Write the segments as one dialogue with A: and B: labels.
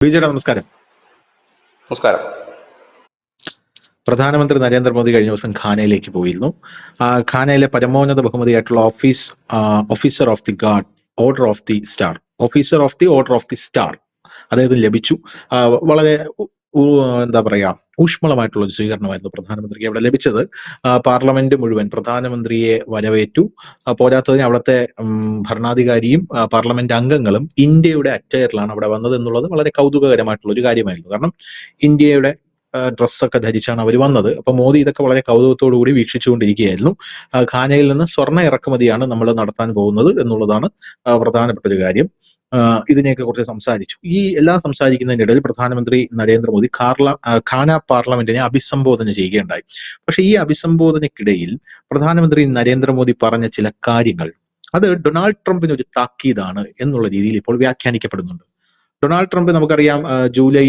A: ബിജേട്ടാ നമസ്കാരം.
B: നമസ്കാരം.
A: പ്രധാനമന്ത്രി നരേന്ദ്രമോദി കഴിഞ്ഞ ദിവസം ഘാനയിലേക്ക് പോയിരുന്നു. ഘാനയിലെ പരമോന്നത ബഹുമതിയായിട്ടുള്ള officer of the guard order of the star order of the star അദ്ദേഹത്തിന് ലഭിച്ചു. വളരെ എന്താ പറയാ, ഊഷ്മളമായിട്ടുള്ള ഒരു സ്വീകരണമായിരുന്നു പ്രധാനമന്ത്രിക്ക് അവിടെ ലഭിച്ചത്. പാർലമെന്റ് മുഴുവൻ പ്രധാനമന്ത്രിയെ വരവേറ്റു. പോരാത്തതിന് അവിടുത്തെ ഭരണാധികാരിയും പാർലമെന്റ് അംഗങ്ങളും ഇന്ത്യയുടെ അറ്റയറിലാണ് അവിടെ വന്നത് എന്നുള്ളത് വളരെ കൗതുകകരമായിട്ടുള്ള ഒരു കാര്യമായിരുന്നു. കാരണം ഇന്ത്യയുടെ ഡ്രസ്സൊക്കെ ധരിച്ചാണ് അവർ വന്നത്. അപ്പൊ മോദി ഇതൊക്കെ വളരെ കൗതുകത്തോടു കൂടി വീക്ഷിച്ചുകൊണ്ടിരിക്കുകയായിരുന്നു. ഘാനയിൽ നിന്ന് സ്വർണ്ണ ഇറക്കുമതിയാണ് നമ്മൾ നടത്താൻ പോകുന്നത് എന്നുള്ളതാണ് പ്രധാനപ്പെട്ട ഒരു കാര്യം. ഇതിനെയൊക്കെ കുറിച്ച് സംസാരിച്ചു. ഈ എല്ലാം സംസാരിക്കുന്നതിനിടയിൽ പ്രധാനമന്ത്രി നരേന്ദ്രമോദി ഘാന പാർലമെന്റിനെ അഭിസംബോധന ചെയ്യുകയുണ്ടായി. പക്ഷെ ഈ അഭിസംബോധനയ്ക്കിടയിൽ പ്രധാനമന്ത്രി നരേന്ദ്രമോദി പറഞ്ഞ ചില കാര്യങ്ങൾ അത് ഡൊണാൾഡ് ട്രംപിന് ഒരു താക്കീതാണ് എന്നുള്ള രീതിയിൽ ഇപ്പോൾ വ്യാഖ്യാനിക്കപ്പെടുന്നുണ്ട്. ഡൊണാൾഡ് ട്രംപ് നമുക്കറിയാം, ജൂലൈ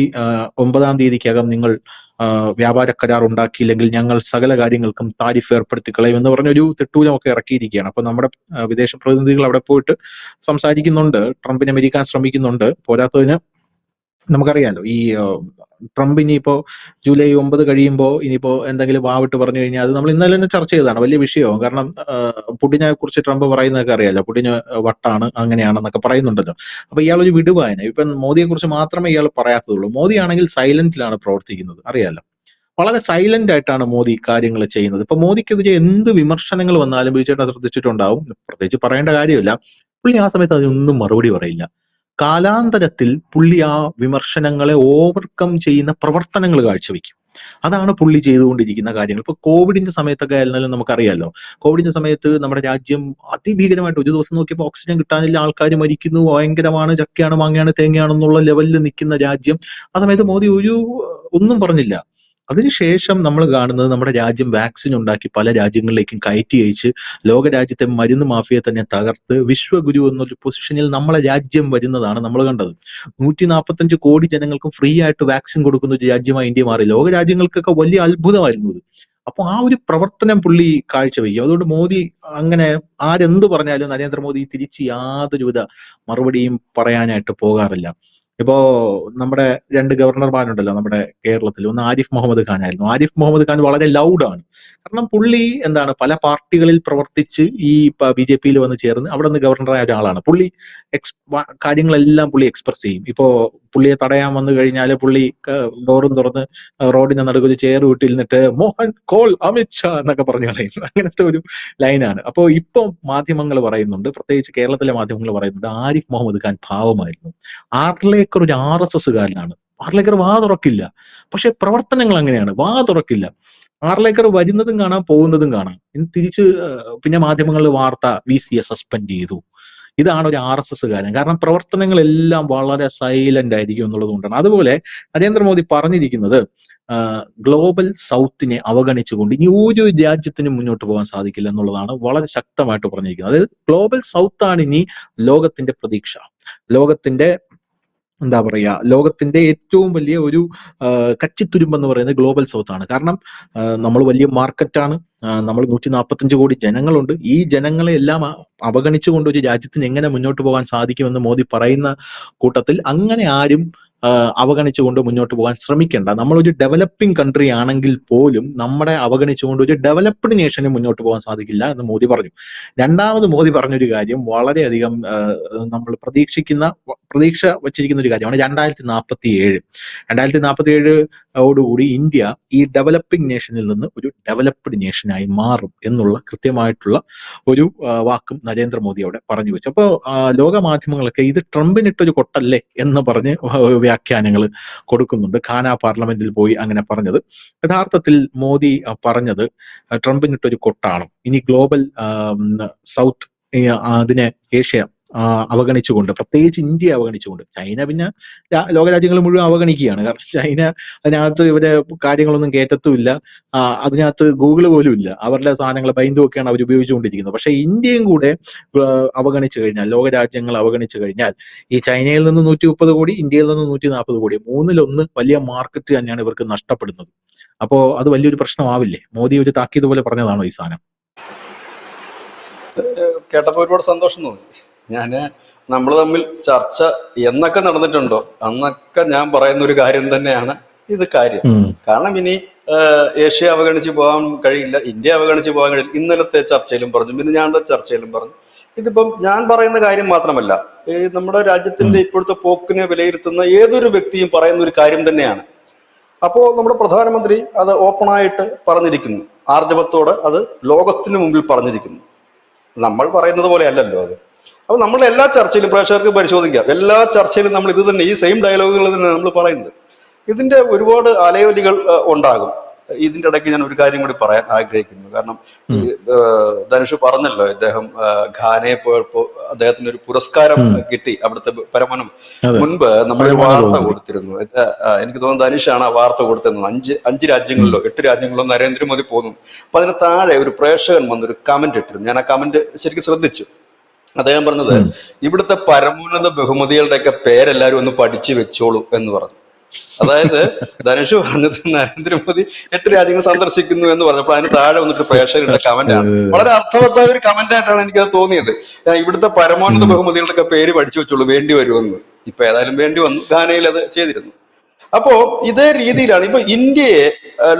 A: 9-ാം തീയതിക്കകം നിങ്ങൾ വ്യാപാര കരാർ ഉണ്ടാക്കിയില്ലെങ്കിൽ ഞങ്ങൾ സകല കാര്യങ്ങൾക്കും താരിഫ് ഏർപ്പെടുത്തി കളയും എന്ന് പറഞ്ഞൊരു തെട്ടൂലമൊക്കെ ഇറക്കിയിരിക്കുകയാണ്. അപ്പൊ നമ്മുടെ വിദേശ പ്രതിനിധികൾ അവിടെ പോയിട്ട് സംസാരിക്കുന്നുണ്ട്, ട്രംപിനെ മെരിക്കാൻ ശ്രമിക്കുന്നുണ്ട്. പോരാത്തതിന് നമുക്കറിയാലോ, ഈ ട്രംപ് ഇനിയിപ്പോ ജൂലൈ 9 കഴിയുമ്പോൾ ഇനിയിപ്പോ എന്തെങ്കിലും വാവിട്ട് പറഞ്ഞു കഴിഞ്ഞാൽ അത് നമ്മൾ ഇന്നലെ തന്നെ ചർച്ച ചെയ്തതാണ്, വലിയ വിഷയവും. കാരണം പുടിനെ കുറിച്ച് ട്രംപ് പറയുന്നതൊക്കെ അറിയാലോ, പുടിന് വട്ടാണ് അങ്ങനെയാണെന്നൊക്കെ പറയുന്നുണ്ടല്ലോ. അപ്പൊ ഇയാളൊരു വിടുവായന. ഇപ്പൊ മോദിയെ കുറിച്ച് മാത്രമേ ഇയാൾ പറയാത്തതുള്ളൂ. മോദിയാണെങ്കിൽ സൈലന്റിലാണ് പ്രവർത്തിക്കുന്നത്, അറിയാലോ. വളരെ സൈലന്റ് ആയിട്ടാണ് മോദി കാര്യങ്ങൾ ചെയ്യുന്നത്. ഇപ്പൊ മോദിക്കെതിരെ എന്ത് വിമർശനങ്ങൾ വന്നാലും ബിജെപി ശ്രദ്ധിച്ചിട്ടുണ്ടാവും, പ്രത്യേകിച്ച് പറയേണ്ട കാര്യമില്ല, പുള്ളി ആ സമയത്ത് അതിനൊന്നും മറുപടി പറയില്ല. കാലാന്തരത്തിൽ പുള്ളി ആ വിമർശനങ്ങളെ ഓവർകം ചെയ്യുന്ന പ്രവർത്തനങ്ങൾ കാഴ്ചവെക്കും. അതാണ് പുള്ളി ചെയ്തുകൊണ്ടിരിക്കുന്ന കാര്യങ്ങൾ. ഇപ്പൊ കോവിഡിന്റെ സമയത്തൊക്കെ ആയിരുന്നാലും നമുക്കറിയാലോ, കോവിഡിന്റെ സമയത്ത് നമ്മുടെ രാജ്യം അതിഭീകരമായിട്ട് ഒരു ദിവസം നോക്കിയപ്പോൾ ഓക്സിജൻ കിട്ടാനില്ല, ആൾക്കാർ മരിക്കുന്നു, ഭയങ്കരമാണ്, ചക്കയാണ് മാങ്ങയാണ് തേങ്ങയാണെന്നുള്ള ലെവലിൽ നിൽക്കുന്ന രാജ്യം. ആ സമയത്ത് മോദി ഒന്നും പറഞ്ഞില്ല. അതിനുശേഷം നമ്മൾ കാണുന്നത് നമ്മുടെ രാജ്യം വാക്സിൻ ഉണ്ടാക്കി പല രാജ്യങ്ങളിലേക്കും കയറ്റി അയച്ച് ലോകരാജ്യത്തെ മരുന്ന് മാഫിയെ തന്നെ തകർത്ത് വിശ്വഗുരു എന്നൊരു പൊസിഷനിൽ നമ്മളെ രാജ്യം വരുന്നതാണ് നമ്മൾ കണ്ടത്. 145 കോടി ജനങ്ങൾക്കും ഫ്രീ ആയിട്ട് വാക്സിൻ കൊടുക്കുന്ന ഒരു രാജ്യമായി ഇന്ത്യ മാറി. ലോകരാജ്യങ്ങൾക്കൊക്കെ വലിയ അത്ഭുതമായിരുന്നു ഇത്. അപ്പൊ ആ ഒരു പ്രവർത്തനം പുള്ളി കാഴ്ചവെക്കും. അതുകൊണ്ട് മോദി അങ്ങനെ ആരെന്ത് പറഞ്ഞാലും നരേന്ദ്രമോദി തിരിച്ച് യാതൊരുവിധ മറുപടിയും പറയാനായിട്ട് പോകാറില്ല. ഇപ്പോ നമ്മുടെ 2 ഗവർണർമാരുണ്ടല്ലോ നമ്മുടെ കേരളത്തിൽ. ഒന്ന് ആരിഫ് മുഹമ്മദ് ഖാൻ ആയിരുന്നു. ആരിഫ് മുഹമ്മദ് ഖാൻ വളരെ ലൗഡാണ്. കാരണം പുള്ളി എന്താണ്, പല പാർട്ടികളിൽ പ്രവർത്തിച്ച് ഈ BJP-യിൽ വന്ന് ചേർന്ന് അവിടെ നിന്ന് ഗവർണറായ ഒരാളാണ്. പുള്ളി കാര്യങ്ങളെല്ലാം പുള്ളി എക്സ്പ്രസ് ചെയ്യും. ഇപ്പോ പുള്ളിയെ തടയാൻ വന്നു കഴിഞ്ഞാൽ പുള്ളി ഡോറും തുറന്ന് റോഡിന്റെ നടുക്കൊരു ചെയർ വിട്ടിരുന്നിട്ട് മോഹൻ കോൾ അമിത് ഷാ എന്നൊക്കെ പറഞ്ഞു കളയും. അങ്ങനത്തെ ഒരു ലൈനാണ്. അപ്പോൾ ഇപ്പൊ മാധ്യമങ്ങൾ പറയുന്നുണ്ട്, പ്രത്യേകിച്ച് കേരളത്തിലെ മാധ്യമങ്ങൾ പറയുന്നുണ്ട്, ആരിഫ് മുഹമ്മദ് ഖാൻ പാവമായിരുന്നു. ആർലേക്കർ ഒരു RSS കാരനാണ്. ആർലേക്കർ വാ തുറക്കില്ല. പക്ഷെ പ്രവർത്തനങ്ങൾ അങ്ങനെയാണ്, വാ തുറക്കില്ല. ആർലേക്കർ വരുന്നതും കാണാം, പോകുന്നതും കാണാം. തിരിച്ച് പിന്നെ മാധ്യമങ്ങളിൽ വാർത്ത VC-യെ സസ്പെൻഡ് ചെയ്തു. ഇതാണ് ഒരു RSS കാരൻ. കാരണം പ്രവർത്തനങ്ങളെല്ലാം വളരെ സൈലന്റ് ആയിരിക്കും എന്നുള്ളത് കൊണ്ടാണ്. അതുപോലെ നരേന്ദ്രമോദി പറഞ്ഞിരിക്കുന്നത് ഗ്ലോബൽ സൗത്തിനെ അവഗണിച്ചുകൊണ്ട് ഇനി ഒരു രാജ്യത്തിനും മുന്നോട്ട് പോകാൻ സാധിക്കില്ല എന്നുള്ളതാണ് വളരെ ശക്തമായിട്ട് പറഞ്ഞിരിക്കുന്നത്. അതായത് ഗ്ലോബൽ സൗത്ത് ആണ് ഇനി ലോകത്തിന്റെ പ്രതീക്ഷ. ലോകത്തിന്റെ എന്താ പറയുക, ലോകത്തിന്റെ ഏറ്റവും വലിയ ഒരു കച്ചിത്തുരുമ്പെന്ന് പറയുന്നത് ഗ്ലോബൽ സൗത്ത് ആണ്. കാരണം നമ്മൾ വലിയ മാർക്കറ്റാണ്, നമ്മൾ 145 കോടി ജനങ്ങളുണ്ട്. ഈ ജനങ്ങളെ എല്ലാം അവഗണിച്ചുകൊണ്ട് ഒരു രാജ്യത്തിന് എങ്ങനെ മുന്നോട്ട് പോകാൻ സാധിക്കുമെന്ന് മോദി പറയുന്ന കൂട്ടത്തിൽ അങ്ങനെ ആരും അവഗണിച്ചുകൊണ്ട് മുന്നോട്ട് പോകാൻ ശ്രമിക്കേണ്ട. നമ്മളൊരു ഡെവലപ്പിംഗ് കൺട്രി ആണെങ്കിൽ പോലും നമ്മുടെ അവഗണിച്ചുകൊണ്ട് ഒരു ഡെവലപ്ഡ് നേഷന് മുന്നോട്ട് പോകാൻ സാധിക്കില്ല എന്ന് മോദി പറഞ്ഞു. രണ്ടാമത് മോദി പറഞ്ഞൊരു കാര്യം വളരെയധികം നമ്മൾ പ്രതീക്ഷ വച്ചിരിക്കുന്ന ഒരു കാര്യമാണ്. 2047 ഓടുകൂടി ഇന്ത്യ ഈ ഡെവലപ്പിംഗ് നേഷനിൽ നിന്ന് ഒരു ഡെവലപ്ഡ് നേഷനായി മാറും എന്നുള്ള കൃത്യമായിട്ടുള്ള ഒരു വാക്കും നരേന്ദ്രമോദി അവിടെ പറഞ്ഞു വെച്ചു. അപ്പോൾ ലോക മാധ്യമങ്ങളൊക്കെ ഇത് ട്രംപിനിട്ടൊരു കൊട്ടല്ലേ എന്ന് പറഞ്ഞ് വ്യാഖ്യാനങ്ങൾ കൊടുക്കുന്നുണ്ട്. ഘാന പാർലമെന്റിൽ പോയി അങ്ങനെ പറഞ്ഞത്. യഥാർത്ഥത്തിൽ മോദി പറഞ്ഞത് ട്രംപിനിട്ടൊരു കൊട്ടാണ്. ഇനി ഗ്ലോബൽ സൗത്ത് അതിനെ ഏഷ്യ അവഗണിച്ചുകൊണ്ട്, പ്രത്യേകിച്ച് ഇന്ത്യയെ അവഗണിച്ചുകൊണ്ട്, ചൈന പിന്നെ ലോകരാജ്യങ്ങൾ മുഴുവൻ അവഗണിക്കുകയാണ്. കാരണം ചൈന അതിനകത്ത് ഇവരെ കാര്യങ്ങളൊന്നും കേറ്റത്തുമില്ല, അതിനകത്ത് ഗൂഗിൾ പോലും ഇല്ല. അവരുടെ സാധനങ്ങൾ ബൈന്ദുമൊക്കെയാണ് അവർ ഉപയോഗിച്ചുകൊണ്ടിരിക്കുന്നത്. പക്ഷെ ഇന്ത്യയും കൂടെ അവഗണിച്ചു കഴിഞ്ഞാൽ, ലോകരാജ്യങ്ങൾ അവഗണിച്ചു കഴിഞ്ഞാൽ, ഈ ചൈനയിൽ നിന്ന് 130 കോടി, ഇന്ത്യയിൽ നിന്ന് 140 കോടി, 1/3 വലിയ മാർക്കറ്റ് തന്നെയാണ് ഇവർക്ക് നഷ്ടപ്പെടുന്നത്. അപ്പോ അത് വലിയൊരു പ്രശ്നമാവില്ലേ? മോദി ഒരു താക്കീത് പോലെ പറഞ്ഞതാണോ ഈ സാധനം?
B: കേട്ടപ്പോൾ ഒരുപാട് സന്തോഷം തോന്നി. ഞാൻ നമ്മൾ തമ്മിൽ ചർച്ച എന്നൊക്കെ നടന്നിട്ടുണ്ടോ അന്നൊക്കെ ഞാൻ പറയുന്ന ഒരു കാര്യം തന്നെയാണ് ഇത് കാര്യം. കാരണം ഇനി ഏഷ്യ അവഗണിച്ച് പോകാൻ കഴിയില്ല, ഇന്ത്യ അവഗണിച്ച് പോകാൻ കഴിയില്ല. ഇന്നലത്തെ ചർച്ചയിലും പറഞ്ഞു, പിന്നെ ഞാൻ ചർച്ചയിലും പറഞ്ഞു. ഇതിപ്പം ഞാൻ പറയുന്ന കാര്യം മാത്രമല്ല, ഈ നമ്മുടെ രാജ്യത്തിന്റെ ഇപ്പോഴത്തെ പോക്കിനെ വിലയിരുത്തുന്ന ഏതൊരു വ്യക്തിയും പറയുന്ന ഒരു കാര്യം തന്നെയാണ്. അപ്പോ നമ്മുടെ പ്രധാനമന്ത്രി അത് ഓപ്പണായിട്ട് പറഞ്ഞിരിക്കുന്നു, ആർജവത്തോടെ അത് ലോകത്തിന് മുമ്പിൽ പറഞ്ഞിരിക്കുന്നു. നമ്മൾ പറയുന്നത് പോലെ അല്ലല്ലോ അത്. അപ്പൊ നമ്മൾ എല്ലാ ചർച്ചയിലും പ്രേക്ഷകർക്ക് പരിശോധിക്കാം, എല്ലാ ചർച്ചയിലും നമ്മൾ ഇത് തന്നെ, ഈ സെയിം ഡയലോഗുകൾ തന്നെ നമ്മൾ പറയുന്നത്. ഇതിന്റെ ഒരുപാട് അലയൊലികൾ ഉണ്ടാകും. ഇതിന്റെ ഇടയ്ക്ക് ഞാൻ ഒരു കാര്യം കൂടി പറയാൻ ആഗ്രഹിക്കുന്നു. കാരണം ഈ ധനുഷ് പറഞ്ഞല്ലോ, ഇദ്ദേഹം ഘാനയെ പോയപ്പോ അദ്ദേഹത്തിന് ഒരു പുരസ്കാരം കിട്ടി, അവിടുത്തെ പരമോന്നത. മുൻപ് നമ്മളൊരു വാർത്ത കൊടുത്തിരുന്നു, എനിക്ക് തോന്നുന്നു ധനുഷാണ് ആ വാർത്ത കൊടുത്തിരുന്നത്. അഞ്ച് രാജ്യങ്ങളിലോ 8 രാജ്യങ്ങളിലോ നരേന്ദ്രമോദി പോകുന്നു. അപ്പൊ അതിന് താഴെ ഒരു പ്രേക്ഷകൻ വന്നൊരു കമന്റ് ഇട്ടിരുന്നു. ഞാൻ ആ കമന്റ് ശരിക്കും ശ്രദ്ധിച്ചു. അദ്ദേഹം പറഞ്ഞത്, ഇവിടുത്തെ പരമോന്നത ബഹുമതികളുടെയൊക്കെ പേരെല്ലാരും ഒന്ന് പഠിച്ചു വെച്ചോളൂ എന്ന് പറഞ്ഞു. അതായത് ധനുഷ് പറഞ്ഞത് നരേന്ദ്രമോദി 8 രാജ്യങ്ങൾ സന്ദർശിക്കുന്നു എന്ന് പറഞ്ഞപ്പോൾ അതിന് താഴെ വന്നിട്ട് പ്രേക്ഷകരുടെ കമന്റ് ആണ്. വളരെ അർത്ഥവത്തായ ഒരു കമന്റ് ആയിട്ടാണ് എനിക്കത് തോന്നിയത്. ഇവിടുത്തെ പരമോന്നത ബഹുമതികളുടെ പേര് പഠിച്ചു വെച്ചോളൂ, വേണ്ടി വരുമെന്ന്. ഇപ്പൊ ഏതായാലും വേണ്ടി വന്നു, ഘാനയിൽ അത് ചെയ്തിരുന്നു. അപ്പോ ഇതേ രീതിയിലാണ് ഇപ്പൊ ഇന്ത്യയെ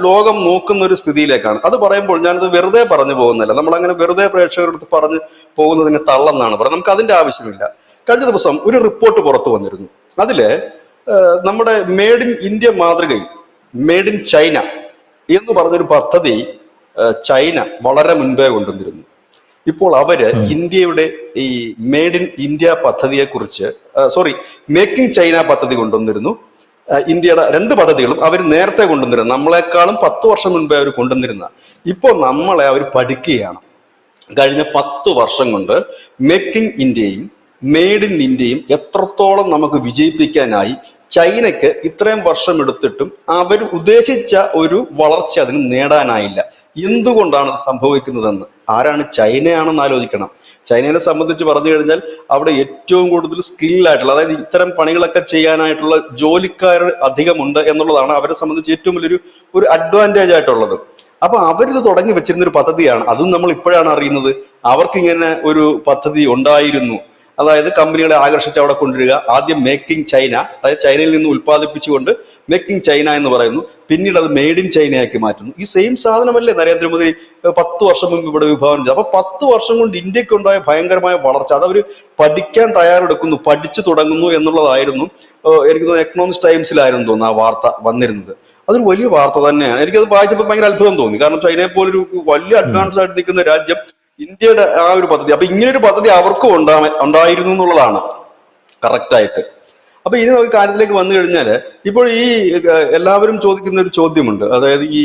B: ലോകം നോക്കുന്ന ഒരു സ്ഥിതിയിലേക്കാണ്. അത് പറയുമ്പോൾ ഞാനത് വെറുതെ പറഞ്ഞു പോകുന്നില്ല, നമ്മൾ അങ്ങനെ വെറുതെ പ്രേക്ഷകരുടെ പറഞ്ഞു പോകുന്നതിന് തള്ളെന്നാണ് പറയുന്നത്. നമുക്ക് അതിന്റെ ആവശ്യമില്ല. കഴിഞ്ഞ ദിവസം ഒരു റിപ്പോർട്ട് പുറത്തു വന്നിരുന്നു. അതില് നമ്മുടെ മെയ്ഡ് ഇൻ ഇന്ത്യ മാതൃകയിൽ മെയ്ഡ് ഇൻ ചൈന എന്ന് പറഞ്ഞൊരു പദ്ധതി ചൈന വളരെ മുൻപേ കൊണ്ടുവന്നിരുന്നു. ഇപ്പോൾ അവര് ഇന്ത്യയുടെ ഈ മെയ്ഡ് ഇൻ ഇന്ത്യ പദ്ധതിയെ കുറിച്ച് മേക്കിംഗ് ചൈന പദ്ധതി കൊണ്ടുവന്നിരുന്നു. ഇന്ത്യയുടെ 2 പദ്ധതികളും അവർ നേരത്തെ കൊണ്ടുവന്നിരുന്നു, നമ്മളെക്കാളും 10 വർഷം മുൻപേ അവർ കൊണ്ടുവന്നിരുന്ന. ഇപ്പോൾ നമ്മളെ അവർ പഠിക്കുകയാണ്. കഴിഞ്ഞ 10 വർഷം കൊണ്ട് മേക്കിംഗ് ഇന്ത്യയും മെയ്ഡ് ഇൻ ഇന്ത്യയും എത്രത്തോളം നമുക്ക് വിജയിപ്പിക്കാനായി. ചൈനയ്ക്ക് ഇത്രയും വർഷം എടുത്തിട്ടും അവർ ഉദ്ദേശിച്ച ഒരു വളർച്ച അതിന് നേടാനായില്ല. എന്തുകൊണ്ടാണ് അത് സംഭവിക്കുന്നതെന്ന്, ആരാണ്? ചൈനയാണെന്ന് ആലോചിക്കണം. ചൈനയെ സംബന്ധിച്ച് പറഞ്ഞു കഴിഞ്ഞാൽ അവിടെ ഏറ്റവും കൂടുതൽ സ്കില്ലായിട്ടുള്ള, അതായത് ഇത്തരം പണികളൊക്കെ ചെയ്യാനായിട്ടുള്ള ജോലിക്കാർ അധികമുണ്ട് എന്നുള്ളതാണ് അവരെ സംബന്ധിച്ച് ഏറ്റവും വലിയൊരു അഡ്വാൻറ്റേജ് ആയിട്ടുള്ളത്. അപ്പൊ അവരിത് തുടങ്ങി വെച്ചിരുന്നൊരു പദ്ധതിയാണ്. അതും നമ്മൾ ഇപ്പോഴാണ് അറിയുന്നത്. അവർക്കിങ്ങനെ ഒരു പദ്ധതി ഉണ്ടായിരുന്നു. അതായത് കമ്പനികളെ ആകർഷിച്ച് അവിടെ കൊണ്ടുവരിക. ആദ്യം മേക്കിംഗ് ചൈന, അതായത് ചൈനയിൽ നിന്ന് ഉൽപ്പാദിപ്പിച്ചുകൊണ്ട് മേക്കിംഗ് ചൈന എന്ന് പറയുന്നു. പിന്നീട് അത് മെയ്ഡ് ഇൻ ചൈനയാക്കി മാറ്റുന്നു. ഈ സെയിം സാധനമല്ലേ നരേന്ദ്രമോദി 10 വർഷം മുമ്പ് ഇവിടെ വിഭാവനം ചെയ്തു. അപ്പൊ 10 വർഷം കൊണ്ട് ഇന്ത്യക്ക് ഉണ്ടായ ഭയങ്കരമായ വളർച്ച, അതവർ പഠിക്കാൻ തയ്യാറെടുക്കുന്നു, പഠിച്ചു തുടങ്ങുന്നു എന്നുള്ളതായിരുന്നു. എനിക്ക് തോന്നുന്നു എക്കണോമിക്സ് ടൈംസിലായിരുന്നു തോന്നുന്നു ആ വാർത്ത വന്നിരുന്നത്. അതൊരു വലിയ വാർത്ത തന്നെയാണ്. എനിക്കത് വായിച്ചപ്പോൾ ഭയങ്കര അത്ഭുതം തോന്നി. കാരണം ചൈനയെ പോലൊരു വലിയ അഡ്വാൻസ്ഡ് ആയിട്ട് നിൽക്കുന്ന രാജ്യം ഇന്ത്യയുടെ ആ ഒരു പദ്ധതി, അപ്പൊ ഇങ്ങനൊരു പദ്ധതി അവർക്കും ഉണ്ടായിരുന്നു എന്നുള്ളതാണ് കറക്റ്റായിട്ട്. അപ്പൊ ഇനി നമുക്ക് കാര്യത്തിലേക്ക് വന്നു കഴിഞ്ഞാല്, ഇപ്പോൾ ഈ എല്ലാവരും ചോദിക്കുന്ന ഒരു ചോദ്യമുണ്ട്. അതായത് ഈ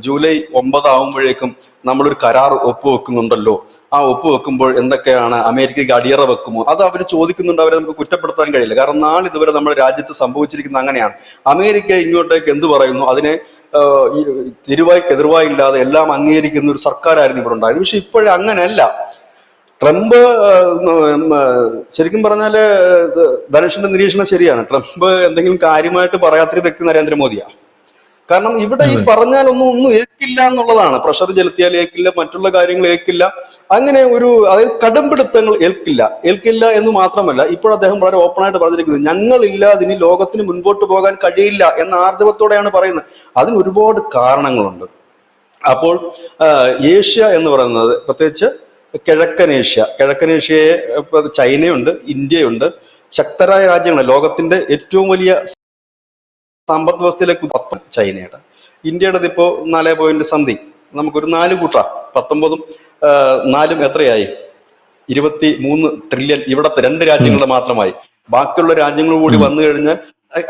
B: ജൂലൈ 9 ആവുമ്പോഴേക്കും നമ്മളൊരു കരാർ ഒപ്പുവെക്കുന്നുണ്ടല്ലോ, ആ ഒപ്പുവെക്കുമ്പോൾ എന്തൊക്കെയാണ്, അമേരിക്കയ്ക്ക് അടിയറ വെക്കുമോ? അത് അവർ ചോദിക്കുന്നുണ്ട്. അവരെ നമുക്ക് കുറ്റപ്പെടുത്താൻ കഴിയില്ല. കാരണം നാളിതുവരെ നമ്മുടെ രാജ്യത്ത് സംഭവിച്ചിരിക്കുന്ന അങ്ങനെയാണ്. അമേരിക്ക ഇങ്ങോട്ടേക്ക് എന്ത് പറയുന്നു അതിനെ എതിർവായില്ലാതെ എല്ലാം അംഗീകരിക്കുന്ന ഒരു സർക്കാരായിരുന്നു ഇവിടെ ഉണ്ടായത്. പക്ഷെ ഇപ്പോഴും അങ്ങനെയല്ല. ട്രംപ് ശരിക്കും പറഞ്ഞാല് ധനുഷിന്റെ നിരീക്ഷണം ശരിയാണ്. ട്രംപ് എന്തെങ്കിലും കാര്യമായിട്ട് പറയാത്തൊരു വ്യക്തി നരേന്ദ്രമോദിയാണ്. കാരണം ഇവിടെ ഈ പറഞ്ഞാലൊന്നും ഏൽക്കില്ല എന്നുള്ളതാണ്. പ്രഷർ ചെലുത്തിയാൽ ഏൽക്കില്ല, മറ്റുള്ള കാര്യങ്ങൾ ഏൽക്കില്ല. അങ്ങനെ അതായത് കടുംപിടുത്തങ്ങൾ ഏൽക്കില്ല എന്ന് മാത്രമല്ല, ഇപ്പോൾ അദ്ദേഹം വളരെ ഓപ്പണായിട്ട് പറഞ്ഞിരിക്കുന്നത്, ഞങ്ങളില്ലാതെ ഇനി ലോകത്തിന് മുൻപോട്ട് പോകാൻ കഴിയില്ല എന്ന ആർജവത്തോടെയാണ് പറയുന്നത്. അതിന് ഒരുപാട് കാരണങ്ങളുണ്ട്. അപ്പോൾ ഏഷ്യ എന്ന് പറയുന്നത്, പ്രത്യേകിച്ച് കിഴക്കൻ ഏഷ്യയെ ചൈനയുണ്ട്, ഇന്ത്യയുണ്ട്, ശക്തരായ രാജ്യങ്ങൾ. ലോകത്തിന്റെ ഏറ്റവും വലിയ സമ്പദ് വ്യവസ്ഥയിലേക്ക് ചൈനയുടെ, ഇന്ത്യയുടെ ഇപ്പോ 4 നമുക്കൊരു 4 കൂട്ടാം. 19ഉം 4ഉം എത്രയായി? 23 ട്രില്യൺ ഇവിടത്തെ 2 രാജ്യങ്ങളുടെ മാത്രമായി. ബാക്കിയുള്ള രാജ്യങ്ങൾ കൂടി വന്നു കഴിഞ്ഞാൽ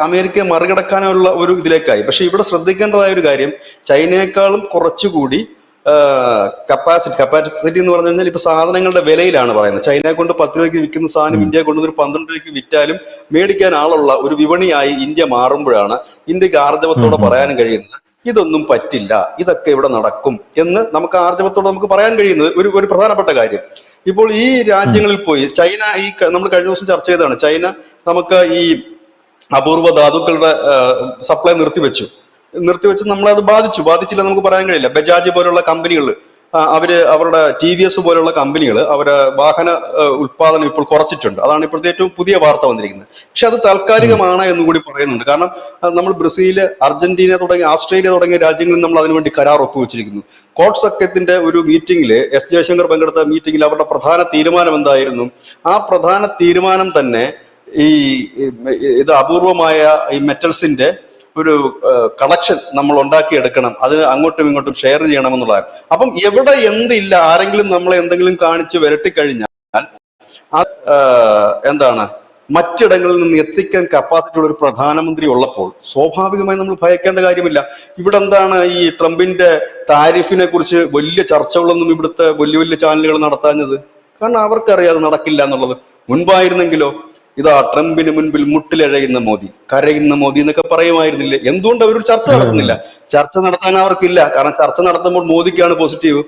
B: അമേരിക്കയെ മറികടക്കാനുള്ള ഒരു ഇതിലേക്കായി. പക്ഷെ ഇവിടെ ശ്രദ്ധിക്കേണ്ടതായ ഒരു കാര്യം, ചൈനയെക്കാളും കുറച്ചുകൂടി കപ്പാസിറ്റി എന്ന് പറഞ്ഞു കഴിഞ്ഞാൽ ഇപ്പൊ സാധനങ്ങളുടെ വിലയിലാണ് പറയുന്നത്. ചൈനയെ കൊണ്ട് 10 രൂപയ്ക്ക് വിൽക്കുന്ന സാധനം ഇന്ത്യയെ കൊണ്ടുവന്ന് 12 രൂപയ്ക്ക് വിറ്റാലും മേടിക്കാൻ ആളുള്ള ഒരു വിപണിയായി ഇന്ത്യ മാറുമ്പോഴാണ് ഇന്ത്യക്ക് ആർജവത്തോടെ പറയാനും കഴിയുന്നത്, ഇതൊന്നും പറ്റില്ല, ഇതൊക്കെ ഇവിടെ നടക്കും എന്ന് നമുക്ക് ആർജവത്തോടെ നമുക്ക് പറയാൻ കഴിയുന്നത് ഒരു പ്രധാനപ്പെട്ട കാര്യം. ഇപ്പോൾ ഈ രാജ്യങ്ങളിൽ പോയി ചൈന, നമ്മൾ കഴിഞ്ഞ ദിവസം ചർച്ച ചെയ്തതാണ്, ചൈന നമുക്ക് ഈ അപൂർവ ധാതുക്കളുടെ സപ്ലൈ നിർത്തിവെച്ച് നമ്മളത് ബാധിച്ചില്ല നമുക്ക് പറയാൻ കഴിയില്ല. ബജാജ് പോലുള്ള കമ്പനികൾ അവരുടെ TVS പോലുള്ള കമ്പനികൾ അവരുടെ വാഹന ഉൽപാദനം ഇപ്പോൾ കുറച്ചിട്ടുണ്ട്. അതാണ് ഇപ്പോഴത്തെ ഏറ്റവും പുതിയ വാർത്ത വന്നിരിക്കുന്നത്. പക്ഷെ അത് താൽക്കാലികമാണ് എന്ന് കൂടി പറയുന്നുണ്ട്. കാരണം നമ്മൾ ബ്രസീൽ, അർജന്റീന തുടങ്ങിയ ഓസ്ട്രേലിയ തുടങ്ങിയ രാജ്യങ്ങളിൽ നമ്മൾ അതിനുവേണ്ടി കരാർ ഒപ്പുവെച്ചിരിക്കുന്നു. കോഡ് സഖ്യത്തിന്റെ ഒരു മീറ്റിംഗിൽ S ജയശങ്കർ പങ്കെടുത്ത മീറ്റിംഗിൽ അവരുടെ പ്രധാന തീരുമാനം എന്തായിരുന്നു? ആ പ്രധാന തീരുമാനം തന്നെ ഈ ഇത് അപൂർവമായ ഈ മെറ്റൽസിന്റെ ഒരു കളക്ഷൻ നമ്മൾ ഉണ്ടാക്കിയെടുക്കണം, അത് അങ്ങോട്ടും ഇങ്ങോട്ടും ഷെയർ ചെയ്യണം എന്നുള്ളതാണ്. അപ്പം എവിടെ എന്തില്ല, ആരെങ്കിലും നമ്മളെ എന്തെങ്കിലും കാണിച്ച് വരട്ടിക്കഴിഞ്ഞാൽ എന്താണ് മറ്റിടങ്ങളിൽ നിന്ന് എത്തിക്കാൻ കപ്പാസിറ്റി ഉള്ള ഒരു പ്രധാനമന്ത്രി ഉള്ളപ്പോൾ സ്വാഭാവികമായി നമ്മൾ ഭയക്കേണ്ട കാര്യമില്ല. ഇവിടെ എന്താണ് ഈ ട്രംപിന്റെ താരിഫിനെ കുറിച്ച് വലിയ ചർച്ചകളൊന്നും ഇവിടുത്തെ വലിയ വലിയ ചാനലുകൾ നടത്താഞ്ഞത്? കാരണം അവർക്കറിയാതെ നടക്കില്ല എന്നുള്ളത്. മുൻപായിരുന്നെങ്കിലോ ഇതാ ട്രംപിന് മുൻപിൽ മുട്ടിലഴയുന്ന മോദി, കരയുന്ന മോദി എന്നൊക്കെ പറയുമായിരുന്നില്ലേ? എന്തുകൊണ്ട് അവരൊരു ചർച്ച നടത്തുന്നില്ല? ചർച്ച നടത്താൻ അവർക്കില്ല. കാരണം ചർച്ച നടത്തുമ്പോൾ മോദിക്കാണ് പോസിറ്റീവ്,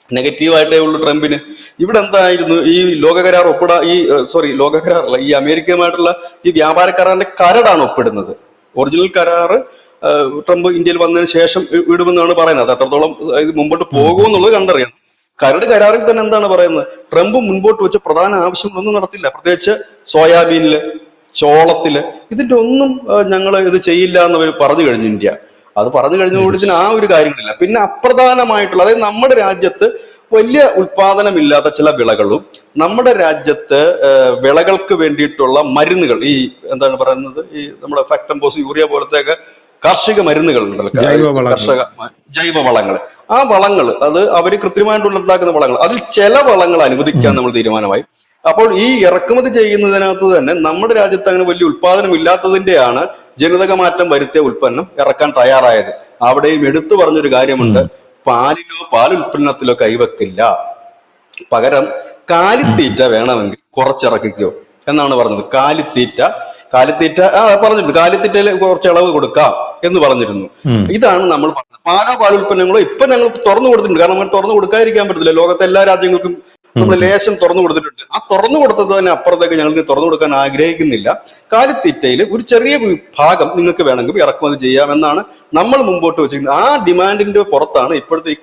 B: നെഗറ്റീവായിട്ടേ ഉള്ളൂ ട്രംപിന്. ഇവിടെ എന്തായിരുന്നു ഈ ലോകകരാർ ലോകകരാറല്ല, ഈ അമേരിക്കയുമായിട്ടുള്ള ഈ വ്യാപാര കരാറിന്റെ കരടാണ് ഒപ്പിടുന്നത്. ഒറിജിനൽ കരാറ് ട്രംപ് ഇന്ത്യയിൽ വന്നതിന് ശേഷം ഇടുമെന്നാണ് പറയുന്നത്. അത് എത്രത്തോളം ഇത് മുമ്പോട്ട് പോകുമെന്നുള്ളത് കണ്ടറിയണം. കരാറിൽ തന്നെ എന്താണ് പറയുന്നത്? ട്രംപ് മുൻപോട്ട് വെച്ച പ്രധാന ആവശ്യങ്ങളൊന്നും നടത്തില്ല. പ്രത്യേകിച്ച് സോയാബീനില്, ചോളത്തില്, ഇതിന്റെ ഒന്നും ഞങ്ങൾ ഇത് ചെയ്യില്ല എന്നവർ പറഞ്ഞു കഴിഞ്ഞു. ഇന്ത്യ അത് പറഞ്ഞു കഴിഞ്ഞതോടെ ഇതിന് ആ ഒരു കാര്യങ്ങളില്ല. പിന്നെ അപ്രധാനമായിട്ടുള്ള, അതായത് നമ്മുടെ രാജ്യത്ത് വലിയ ഉൽപാദനമില്ലാത്ത ചില വിളകളും നമ്മുടെ രാജ്യത്ത് വിളകൾക്ക് വേണ്ടിയിട്ടുള്ള മരുന്നുകൾ, ഈ എന്താണ് പറയുന്നത്, ഈ നമ്മുടെ ഫാക്ടംബോസ്, യൂറിയ പോലത്തെ കാർഷിക മരുന്നുകൾ ഉണ്ടല്ലോ, ജൈവവളങ്ങൾ, ആ വളങ്ങൾ അത് അവർ കൃത്രിമമായിട്ടുണ്ടാക്കുന്ന വളങ്ങൾ, അതിൽ ചില വളങ്ങൾ അനുവദിക്കാൻ നമ്മൾ തീരുമാനമായി. അപ്പോൾ ഈ ഇറക്കുമതി ചെയ്യുന്നതിനകത്ത് തന്നെ നമ്മുടെ രാജ്യത്ത് അങ്ങനെ വലിയ ഉൽപാദനം ഇല്ലാത്തതിന്റെയാണ് ജനിതക മാറ്റം വരുത്തിയ ഉൽപ്പന്നം ഇറക്കാൻ തയ്യാറായത്. അവിടെയും എടുത്തു പറഞ്ഞൊരു കാര്യമുണ്ട്, പാലിലോ പാലുൽപ്പന്നത്തിലോ കൈവെക്കില്ല, പകരം കാലിത്തീറ്റ വേണമെങ്കിൽ കുറച്ചിറക്കിക്കോ എന്നാണ് പറഞ്ഞത്. കാലിത്തീറ്റ പറഞ്ഞിട്ടുണ്ട്, കാലിത്തീറ്റയിൽ കുറച്ച് ഇളവ് കൊടുക്കാം എന്ന് പറഞ്ഞിരുന്നു. ഇതാണ് നമ്മൾ പറഞ്ഞത്. പാലുൽപ്പന്നങ്ങളോ ഇപ്പൊ ഞങ്ങൾ തുറന്നു കൊടുത്തിട്ടുണ്ട്. കാരണം അങ്ങനെ തുറന്നു കൊടുക്കാതിരിക്കാൻ പറ്റത്തില്ല. ലോകത്തെ എല്ലാ രാജ്യങ്ങൾക്കും നമ്മൾ ലേശം തുറന്നു കൊടുത്തിട്ടുണ്ട്. ആ തുറന്നു കൊടുത്തത് തന്നെ അപ്പുറത്തേക്ക് ഞങ്ങൾക്ക് തുറന്നു കൊടുക്കാൻ ആഗ്രഹിക്കുന്നില്ല. കാലിത്തീറ്റയിൽ ഒരു ചെറിയ ഭാഗം നിങ്ങൾക്ക് വേണമെങ്കിൽ ഇറക്കുമതി ചെയ്യാം എന്നാണ് നമ്മൾ മുമ്പോട്ട് വെച്ചിരിക്കുന്നത്. ആ ഡിമാൻഡിന്റെ പുറത്താണ് ഇപ്പോഴത്തെ ഈ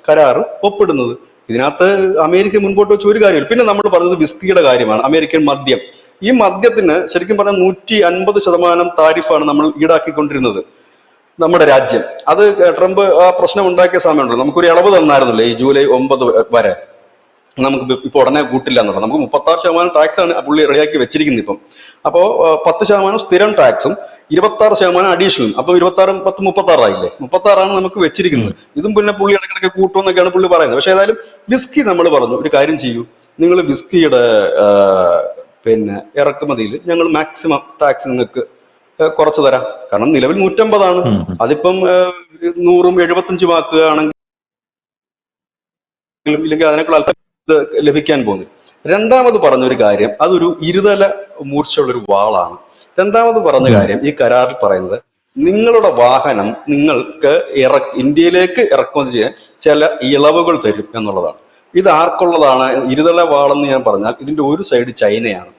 B: കരാറ് ഒപ്പിടുന്നത്. ഇതിനകത്ത് അമേരിക്ക മുൻപോട്ട് വെച്ച ഒരു കാര്യമില്ല. പിന്നെ നമ്മൾ പറഞ്ഞത് വിസ്കിയുടെ കാര്യമാണ്, അമേരിക്കൻ മദ്യം. ഈ മദ്യത്തിന് ശരിക്കും പറഞ്ഞാൽ 150% താരിഫാണ് നമ്മൾ ഈടാക്കിക്കൊണ്ടിരുന്നത് നമ്മുടെ രാജ്യം. അത് ട്രംപ് ആ പ്രശ്നം ഉണ്ടാക്കിയ സമയമുണ്ടല്ലോ, നമുക്കൊരു ഇളവ് തന്നായിരുന്നല്ലോ ഈ ജൂലൈ 9 വരെ. നമുക്ക് ഇപ്പൊ ഉടനെ കൂട്ടില്ല എന്നുള്ളത്. നമുക്ക് 36% ടാക്സ് ആണ് പുള്ളി റെഡിയാക്കി വെച്ചിരിക്കുന്നത് ഇപ്പം. അപ്പോ 10% സ്ഥിരം ടാക്സും 26% അഡീഷണലും. അപ്പൊ 26 10 36 ആയില്ലേ? 36 നമുക്ക് വെച്ചിരിക്കുന്നത്. ഇതും പിന്നെ പുള്ളി ഇടയ്ക്കിടയ്ക്ക് കൂട്ടുമെന്നൊക്കെയാണ് പുള്ളി പറയുന്നത്. പക്ഷെ ഏതായാലും വിസ്കി നമ്മൾ പറഞ്ഞു, ഒരു കാര്യം ചെയ്യൂ, നിങ്ങൾ വിസ്കിയുടെ ഇറക്കുമതിയിൽ ഞങ്ങൾ മാക്സിമം ടാക്സ് നിങ്ങൾക്ക് കുറച്ചു തരാം. കാരണം നിലവിൽ 150 അതിപ്പം 100-75 ആക്കുകയാണെങ്കിൽ ഇല്ലെങ്കിൽ അതിനേക്കാൾ അല്പം ലഭിക്കാൻ പോകുന്നു. രണ്ടാമത് പറഞ്ഞൊരു കാര്യം, അതൊരു ഇരുതല മൂർച്ചയുള്ളൊരു വാളാണ്. രണ്ടാമത് പറഞ്ഞ കാര്യം, ഈ കരാറിൽ പറയുന്നത് നിങ്ങളുടെ വാഹനം നിങ്ങൾക്ക് ഇന്ത്യയിലേക്ക് ഇറക്കുമതി ചെയ്യാൻ ചില ഇളവുകൾ തരും എന്നുള്ളതാണ്. ഇത് ആർക്കുള്ളതാണ് ഇരുതല വാളെന്ന് ഞാൻ പറഞ്ഞാൽ, ഇതിന്റെ ഒരു സൈഡ് ചൈനയാണ്.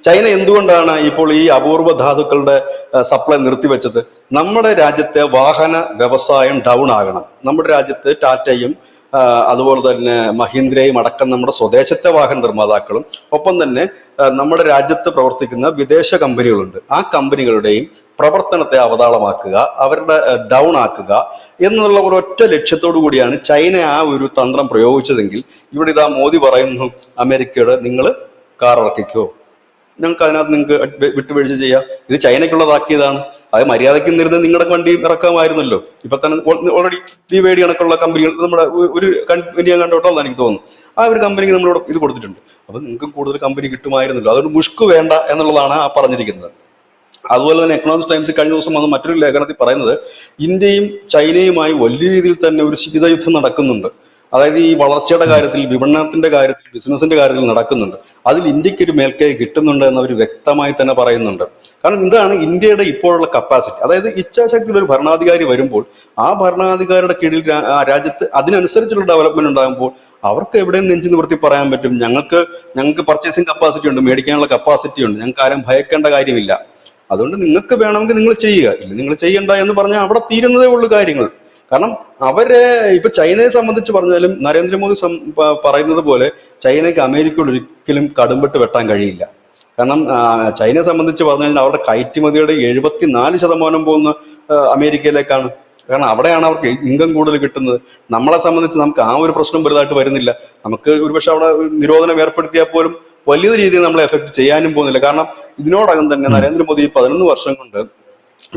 B: ചൈന എന്തുകൊണ്ടാണ് ഇപ്പോൾ ഈ അപൂർവ ധാതുക്കളുടെ സപ്ലൈ നിർത്തിവെച്ചത്? നമ്മുടെ രാജ്യത്തെ വാഹന വ്യവസായം ഡൗൺ ആകണം. നമ്മുടെ രാജ്യത്ത് ടാറ്റയും അതുപോലെ തന്നെ മഹീന്ദ്രയും അടക്കം നമ്മുടെ സ്വദേശത്തെ വാഹന നിർമ്മാതാക്കളും ഒപ്പം തന്നെ നമ്മുടെ രാജ്യത്ത് പ്രവർത്തിക്കുന്ന വിദേശ കമ്പനികളുണ്ട്. ആ കമ്പനികളുടെയും പ്രവർത്തനത്തെ അവതാളമാക്കുക, അവരുടെ ഡൗൺ ആക്കുക എന്നുള്ള ഒരൊറ്റ ലക്ഷ്യത്തോടു കൂടിയാണ് ചൈന ആ ഒരു തന്ത്രം പ്രയോഗിച്ചതെങ്കിൽ, ഇവിടെ ഇതാ മോദി പറയുന്നു അമേരിക്കയുടെ നിങ്ങൾ കാർ ഇറക്കിക്കോ, ഞങ്ങൾക്ക് അതിനകത്ത് നിങ്ങൾക്ക് വിട്ടുവീഴ്ച ചെയ്യാം, ഇത് ചൈനയ്ക്കുള്ളതാക്കിയതാണ്, അത് മര്യാദയ്ക്ക് നിരുന്ന് നിങ്ങളുടെ വണ്ടി ഇറക്കാമായിരുന്നല്ലോ. ഇപ്പൊ തന്നെ ഓൾറെഡി BYD കണക്കുള്ള കമ്പനികൾ, നമ്മുടെ ഒരു കമ്പനി കണ്ടോട്ടാന്ന് എനിക്ക് തോന്നുന്നു, ആ ഒരു കമ്പനിക്ക് നമ്മളോട് ഇത് കൊടുത്തിട്ടുണ്ട്. അപ്പൊ നിങ്ങൾക്ക് കൂടുതൽ കമ്പനി കിട്ടുമായിരുന്നല്ലോ, അതുകൊണ്ട് മുഷ്ക് വേണ്ട എന്നുള്ളതാണ് ആ പറഞ്ഞിരിക്കുന്നത്. അതുപോലെ തന്നെ എക്കണോമിക്സ് ടൈംസ് കഴിഞ്ഞ ദിവസം വന്ന് മറ്റൊരു ലേഖനത്തിൽ പറയുന്നത്, ഇന്ത്യയും ചൈനയുമായി വലിയ രീതിയിൽ തന്നെ ഒരു ശീതയുദ്ധം നടക്കുന്നുണ്ട്. അതായത് ഈ വളർച്ചയുടെ കാര്യത്തിൽ, വിപണനത്തിന്റെ കാര്യത്തിൽ, ബിസിനസിന്റെ കാര്യത്തിൽ നടക്കുന്നുണ്ട്. അതിൽ ഇന്ത്യക്ക് ഒരു മേൽക്കൈ കിട്ടുന്നുണ്ട് എന്ന് അവർ വ്യക്തമായി തന്നെ പറയുന്നുണ്ട്. കാരണം ഇതാണ് ഇന്ത്യയുടെ ഇപ്പോഴുള്ള കപ്പാസിറ്റി. അതായത് ഇച്ഛാശക്തിയുള്ള ഒരു ഭരണാധികാരി വരുമ്പോൾ ആ ഭരണാധികാരിയുടെ കീഴിൽ രാജ്യത്ത് അതിനനുസരിച്ചുള്ള ഡെവലപ്മെന്റ് ഉണ്ടാകുമ്പോൾ അവർക്ക് എവിടെയും നെഞ്ചു നിവർത്തി പറയാൻ പറ്റും, ഞങ്ങൾക്ക് പർച്ചേസിങ് കപ്പാസിറ്റി ഉണ്ട്, മേടിക്കാനുള്ള കപ്പാസിറ്റി ഉണ്ട്, ഞങ്ങൾക്ക് ആരും ഭയക്കേണ്ട കാര്യമില്ല, അതുകൊണ്ട് നിങ്ങൾക്ക് വേണമെങ്കിൽ നിങ്ങൾ ചെയ്യുക, ഇല്ല നിങ്ങൾ ചെയ്യണ്ട എന്ന് പറഞ്ഞാൽ അവിടെ തീരുന്നതേ ഉള്ളൂ കാര്യങ്ങൾ. കാരണം അവര് ഇപ്പൊ ചൈനയെ സംബന്ധിച്ച് പറഞ്ഞാലും നരേന്ദ്രമോദി പറയുന്നത് പോലെ ചൈനയ്ക്ക് അമേരിക്കയോട് ഒരിക്കലും കടുംപെട്ട് വെട്ടാൻ കഴിയില്ല. കാരണം ചൈനയെ സംബന്ധിച്ച് പറഞ്ഞു കഴിഞ്ഞാൽ അവരുടെ കയറ്റുമതിയുടെ 74% പോകുന്ന അമേരിക്കയിലേക്കാണ്. കാരണം അവിടെയാണ് അവർക്ക് ഇൻകം കൂടുതൽ കിട്ടുന്നത്. നമ്മളെ സംബന്ധിച്ച് നമുക്ക് ആ ഒരു പ്രശ്നം വലുതായിട്ട് വരുന്നില്ല. നമുക്ക് ഒരുപക്ഷെ അവിടെ നിരോധനം ഏർപ്പെടുത്തിയാൽ പോലും വലിയ രീതിയിൽ നമ്മളെ എഫക്ട് ചെയ്യാനും പോകുന്നില്ല. കാരണം ഇതിനോടകം തന്നെ നരേന്ദ്രമോദി 11 വർഷം കൊണ്ട്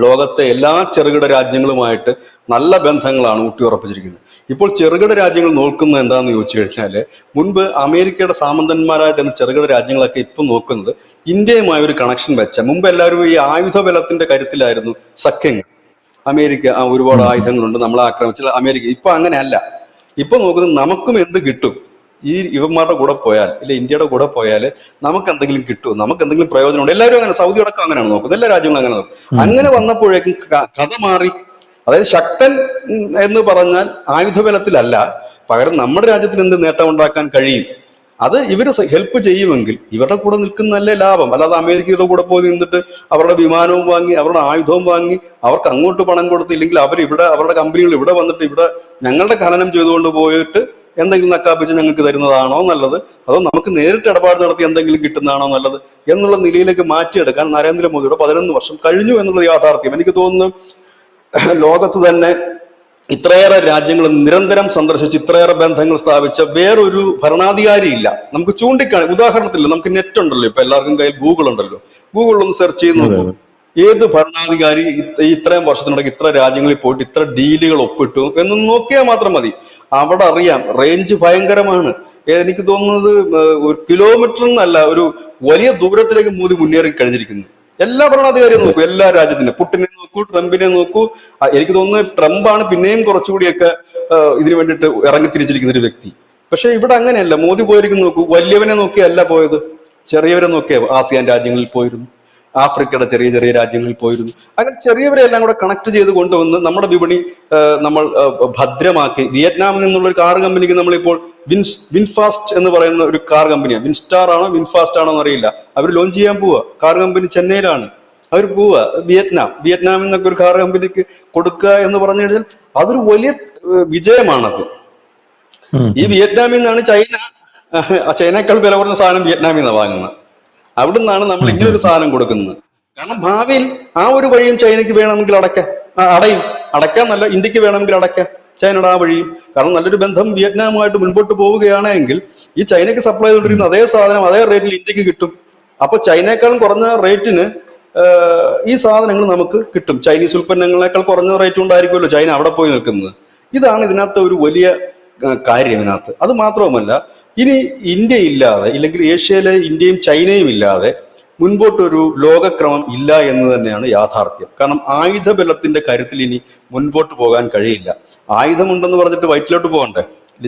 B: ലോകത്തെ എല്ലാ ചെറുകിട രാജ്യങ്ങളുമായിട്ട് നല്ല ബന്ധങ്ങളാണ് ഊട്ടിയുറപ്പിച്ചിരിക്കുന്നത്. ഇപ്പോൾ ചെറുകിട രാജ്യങ്ങൾ നോക്കുന്നത് എന്താണെന്ന് ചോദിച്ചു കഴിഞ്ഞാല്, മുൻപ് അമേരിക്കയുടെ സാമന്തന്മാരായിട്ട് എന്ന ചെറുകിട രാജ്യങ്ങളൊക്കെ ഇപ്പം നോക്കുന്നത് ഇന്ത്യയുമായി ഒരു കണക്ഷൻ വെച്ച, മുമ്പ് എല്ലാവരും ഈ ആയുധ ബലത്തിന്റെ കരുത്തിലായിരുന്നു സഖ്യങ്ങൾ. അമേരിക്ക ഒരുപാട് ആയുധങ്ങളുണ്ട്, നമ്മളെ ആക്രമിച്ചാൽ അമേരിക്ക. ഇപ്പൊ അങ്ങനെയല്ല. ഇപ്പൊ നോക്കുന്നത് നമുക്കും എന്ത് കിട്ടും, ഈ ഇവന്മാരുടെ കൂടെ പോയാൽ, ഇല്ല ഇന്ത്യയുടെ കൂടെ പോയാൽ നമുക്ക് എന്തെങ്കിലും കിട്ടും, നമുക്ക് എന്തെങ്കിലും പ്രയോജനമുണ്ട്. എല്ലാവരും അങ്ങനെ, സൗദി അടക്കം അങ്ങനെയാണ് നോക്കുന്നത്, എല്ലാ രാജ്യങ്ങളും അങ്ങനെ നോക്കും. അങ്ങനെ വന്നപ്പോഴേക്കും കഥ മാറി. അതായത് ശക്തൻ എന്ന് പറഞ്ഞാൽ ആയുധബലത്തിലല്ല, പകരം നമ്മുടെ രാജ്യത്തിന് എന്ത് നേട്ടം ഉണ്ടാക്കാൻ കഴിയും, അത് ഇവര് ഹെൽപ്പ് ചെയ്യുമെങ്കിൽ ഇവരുടെ കൂടെ നിൽക്കുന്നതല്ലേ ലാഭം. അല്ലാതെ അമേരിക്കയുടെ കൂടെ പോയി നിന്നിട്ട് അവരുടെ വിമാനവും വാങ്ങി അവരുടെ ആയുധവും വാങ്ങി അവർക്ക് അങ്ങോട്ട് പണം കൊടുത്തില്ലെങ്കിൽ അവരിവിടെ അവരുടെ കമ്പനികൾ ഇവിടെ വന്നിട്ട് ഇവിടെ ഞങ്ങളുടെ ഖനനം ചെയ്തുകൊണ്ട് പോയിട്ട് എന്തെങ്കിലും നക്കാപ്പിച്ച് ഞങ്ങൾക്ക് തരുന്നതാണോ നല്ലത്, അതോ നമുക്ക് നേരിട്ട് ഇടപാട് നടത്തി എന്തെങ്കിലും കിട്ടുന്നതാണോ നല്ലത് എന്നുള്ള നിലയിലേക്ക് മാറ്റിയെടുക്കാൻ നരേന്ദ്രമോദിയുടെ 11 വർഷം കഴിഞ്ഞു എന്നുള്ള യാഥാർത്ഥ്യം. എനിക്ക് തോന്നുന്നു ലോകത്ത് തന്നെ ഇത്രയേറെ രാജ്യങ്ങൾ നിരന്തരം സന്ദർശിച്ച് ഇത്രയേറെ ബന്ധങ്ങൾ സ്ഥാപിച്ച വേറൊരു ഭരണാധികാരി ഇല്ല. നമുക്ക് ഉദാഹരണത്തില്ല, നമുക്ക് നെറ്റ് ഉണ്ടല്ലോ, ഇപ്പൊ എല്ലാവർക്കും കയ്യിൽ ഗൂഗിൾ ഉണ്ടല്ലോ, ഗൂഗിളിലൊന്ന് സെർച്ച് ചെയ്ത് നോക്കൂ. ഏത് ഭരണാധികാരി ഇത്രയും വർഷത്തിനിടയ്ക്ക് ഇത്ര രാജ്യങ്ങളിൽ പോയിട്ട് ഇത്ര ഡീലുകൾ ഒപ്പിട്ടു എന്ന് നോക്കിയാൽ മാത്രം മതി. അവിടെ അറിയാം റേഞ്ച് ഭയങ്കരമാണ്. എനിക്ക് തോന്നുന്നത് ഒരു കിലോമീറ്റർ എന്നല്ല, ഒരു വലിയ ദൂരത്തിലേക്ക് മോദി മുന്നേറി കഴിഞ്ഞിരിക്കുന്നു. എല്ലാ ഭരണാധികാരിയും നോക്കൂ, എല്ലാ രാജ്യത്തിനും, പുട്ടിനെ നോക്കൂ, ട്രംപിനെ നോക്കൂ. എനിക്ക് തോന്നുന്നത് ട്രംപാണ് പിന്നെയും കുറച്ചുകൂടിയൊക്കെ ഇതിനു വേണ്ടിയിട്ട് ഇറങ്ങിത്തിരിച്ചിരിക്കുന്ന ഒരു വ്യക്തി. പക്ഷെ ഇവിടെ അങ്ങനെയല്ല. മോദി പോയിരിക്കുന്നു നോക്കൂ, വലിയവനെ നോക്കിയല്ല പോയത്, ചെറിയവരെ നോക്കിയ ആസിയാൻ രാജ്യങ്ങളിൽ പോയിരുന്നു, ആഫ്രിക്കയുടെ ചെറിയ ചെറിയ രാജ്യങ്ങളിൽ പോയിരുന്നു. അങ്ങനെ ചെറിയവരെ എല്ലാം കൂടെ കണക്ട് ചെയ്ത് കൊണ്ടുവന്ന് നമ്മുടെ വിപണി നമ്മൾ ഭദ്രമാക്കി. വിയറ്റ്നാമിൽ നിന്നുള്ള ഒരു കാർ കമ്പനിക്ക് നമ്മളിപ്പോൾ വിൻഫാസ്റ്റ് എന്ന് പറയുന്ന ഒരു കാർ കമ്പനിയാണ്, വിൻസ്റ്റാർ ആണോ വിൻഫാസ്റ്റ് ആണോ എന്നറിയില്ല, അവർ ലോഞ്ച് ചെയ്യാൻ പോവുക. കാർ കമ്പനി ചെന്നൈയിലാണ്, അവർ പോവുക. വിയറ്റ്നാമിൽ നിന്നൊക്കെ ഒരു കാർ കമ്പനിക്ക് കൊടുക്കുക എന്ന് പറഞ്ഞു കഴിഞ്ഞാൽ അതൊരു വലിയ വിജയമാണത്. ഈ വിയറ്റ്നാമിൽ നിന്നാണ് ചൈനയേക്കാൾ വില കുറഞ്ഞ സാധനം വിയറ്റ്നാമിൽ നിന്നാണ് വാങ്ങുന്നത്. അവിടെ നിന്നാണ് നമ്മൾ ഇങ്ങനെ ഒരു സാധനം കൊടുക്കുന്നത്. കാരണം ഭാവിയിൽ ആ ഒരു വഴിയും ചൈനയ്ക്ക് വേണമെങ്കിൽ അടയ്ക്കാന്നല്ല, ഇന്ത്യക്ക് വേണമെങ്കിൽ അടയ്ക്കാം ചൈനയുടെ ആ വഴിയും. കാരണം നല്ലൊരു ബന്ധം വിയറ്റ്നാമുമായിട്ട് മുൻപോട്ട് പോവുകയാണെങ്കിൽ ഈ ചൈനയ്ക്ക് സപ്ലൈ ചെയ്തുകൊണ്ടിരിക്കുന്ന അതേ സാധനം അതേ റേറ്റിൽ ഇന്ത്യക്ക് കിട്ടും. അപ്പൊ ചൈനയേക്കാളും കുറഞ്ഞ റേറ്റിന് ഈ സാധനങ്ങൾ നമുക്ക് കിട്ടും. ചൈനീസ് ഉൽപ്പന്നങ്ങളെക്കാൾ കുറഞ്ഞ റേറ്റ് കൊണ്ടായിരിക്കുമല്ലോ ചൈന അവിടെ പോയി നിൽക്കുന്നത്. ഇതാണ് ഇതിനകത്ത് ഒരു വലിയ കാര്യം ഇതിനകത്ത്. അത് മാത്രവുമല്ല, ഇനി ഇന്ത്യ ഇല്ലാതെ, ഇല്ലെങ്കിൽ ഏഷ്യയിലെ ഇന്ത്യയും ചൈനയും ഇല്ലാതെ മുൻപോട്ടൊരു ലോകക്രമം ഇല്ല എന്ന് തന്നെയാണ് യാഥാർത്ഥ്യം. കാരണം ആയുധബലത്തിന്റെ കരുത്തിൽ ഇനി മുൻപോട്ട് പോകാൻ കഴിയില്ല. ആയുധമുണ്ടെന്ന് പറഞ്ഞിട്ട് വയറ്റിലോട്ട് പോകണ്ടേ,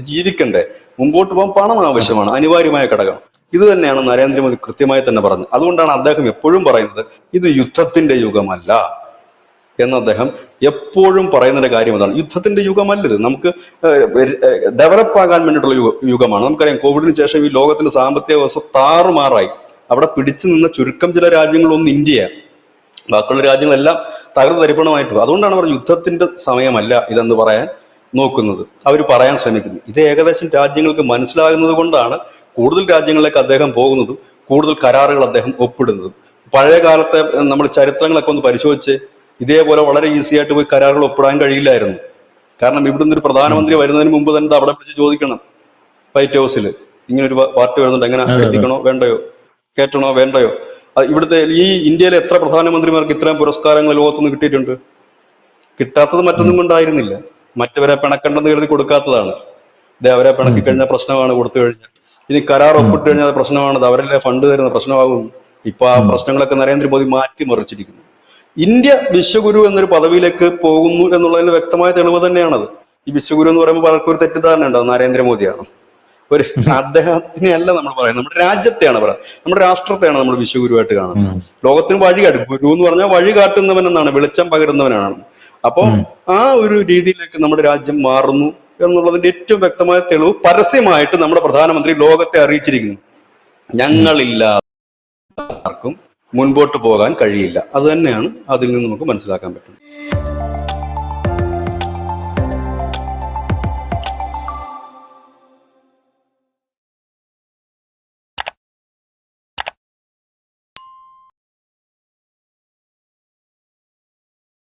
B: ജീവിക്കണ്ടേ, മുമ്പോട്ട് പോകാൻ പണം ആവശ്യമാണ്, അനിവാര്യമായ ഘടകം. ഇത് തന്നെയാണ് നരേന്ദ്രമോദി കൃത്യമായി തന്നെ പറഞ്ഞത്. അതുകൊണ്ടാണ് അദ്ദേഹം എപ്പോഴും പറയുന്നത് ഇത് യുദ്ധത്തിന്റെ യുഗമല്ല എന്ന്. അദ്ദേഹം എപ്പോഴും പറയുന്നൊരു കാര്യം അതാണ്, യുദ്ധത്തിന്റെ യുഗമല്ലത്, നമുക്ക് ഡെവലപ്പ് ആകാൻ വേണ്ടിയിട്ടുള്ള യുഗമാണ്. നമുക്കറിയാം കോവിഡിന് ശേഷം ഈ ലോകത്തിന്റെ സാമ്പത്തിക വ്യവസ്ഥ താറുമാറായി. അവിടെ പിടിച്ചു നിന്ന ചുരുക്കം ചില രാജ്യങ്ങളൊന്നും ഇന്ത്യയാണ്, ബാക്കിയുള്ള രാജ്യങ്ങളെല്ലാം തകർന്നു തരിപ്പണമായിട്ട്. അതുകൊണ്ടാണ് അവർ യുദ്ധത്തിന്റെ സമയമല്ല ഇതെന്ന് പറയാൻ നോക്കുന്നത്, അവർ പറയാൻ ശ്രമിക്കുന്നത്. ഇത് ഏകദേശം രാജ്യങ്ങൾക്ക് മനസ്സിലാകുന്നത് കൊണ്ടാണ് കൂടുതൽ രാജ്യങ്ങളിലേക്ക് അദ്ദേഹം പോകുന്നതും കൂടുതൽ കരാറുകൾ അദ്ദേഹം ഒപ്പിടുന്നതും. പഴയ കാലത്തെ നമ്മൾ ചരിത്രങ്ങളൊക്കെ ഒന്ന് പരിശോധിച്ച് ഇതേപോലെ വളരെ ഈസി ആയിട്ട് പോയി കരാറുകൾ ഒപ്പിടാൻ കഴിയില്ലായിരുന്നു. കാരണം ഇവിടുന്ന് ഒരു പ്രധാനമന്ത്രി വരുന്നതിന് മുമ്പ് തന്നെ അവിടെ വിളിച്ച് ചോദിക്കണം വൈറ്റ് ഹൗസിൽ, ഇങ്ങനെ ഒരു പാർട്ടി വരുന്നുണ്ട്, എങ്ങനെ എത്തിക്കണോ വേണ്ടയോ, കേട്ടണോ വേണ്ടയോ. ഇവിടുത്തെ ഈ ഇന്ത്യയിലെ എത്ര പ്രധാനമന്ത്രിമാർക്ക് ഇത്രയും പുരസ്കാരങ്ങൾ ലോകത്തുനിന്ന് കിട്ടിയിട്ടുണ്ട്? കിട്ടാത്തത് മറ്റൊന്നും കൊണ്ടായിരുന്നില്ല, മറ്റവരെ പിണക്കണ്ടെന്ന് കരുതി കൊടുക്കാത്തതാണ്. അവരെ പിണക്കി കഴിഞ്ഞാൽ പ്രശ്നമാണ്, കൊടുത്തു കഴിഞ്ഞാൽ. ഇനി കരാർ ഒപ്പിട്ട് കഴിഞ്ഞാൽ അത് പ്രശ്നമാണത്, അവരല്ലേ ഫണ്ട് തരുന്ന പ്രശ്നമാകുന്നു. ഇപ്പൊ ആ പ്രശ്നങ്ങളൊക്കെ നരേന്ദ്രമോദി മാറ്റിമറിച്ചിരിക്കുന്നു. ഇന്ത്യ വിശ്വഗുരു എന്നൊരു പദവിയിലേക്ക് പോകുന്നു എന്നുള്ളതിന് വ്യക്തമായ തെളിവ് തന്നെയാണത്. ഈ വിശ്വഗുരു എന്ന് പറയുമ്പോൾ പലർക്കും ഒരു തെറ്റിദ്ധാരണ ഉണ്ടാവും, നരേന്ദ്രമോദിയാണ്. ഒരു അദ്ദേഹത്തിനെ അല്ല നമ്മൾ പറയുന്നത്, നമ്മുടെ രാജ്യത്തെയാണ് പറയുന്നത്, നമ്മുടെ രാഷ്ട്രത്തെയാണ് നമ്മൾ വിശ്വഗുരുവായിട്ട് കാണുന്നത്. ലോകത്തിന് വഴികാട്ടും. ഗുരു എന്ന് പറഞ്ഞാൽ വഴി കാട്ടുന്നവൻ എന്നാണ്, വെളിച്ചം പകരുന്നവനാണ്. അപ്പോൾ ആ ഒരു രീതിയിലേക്ക് നമ്മുടെ രാജ്യം മാറുന്നു എന്നുള്ളതിന്റെ ഏറ്റവും വ്യക്തമായ തെളിവ് പരസ്യമായിട്ട് നമ്മുടെ പ്രധാനമന്ത്രി ലോകത്തെ അറിയിച്ചിരിക്കുന്നു. ഞങ്ങളില്ലാതെ ആർക്കും മുൻപോട്ട് പോകാൻ കഴിയില്ല. അത് തന്നെയാണ് അതിൽ നിന്ന് നമുക്ക് മനസ്സിലാക്കാൻ പറ്റുന്നത്.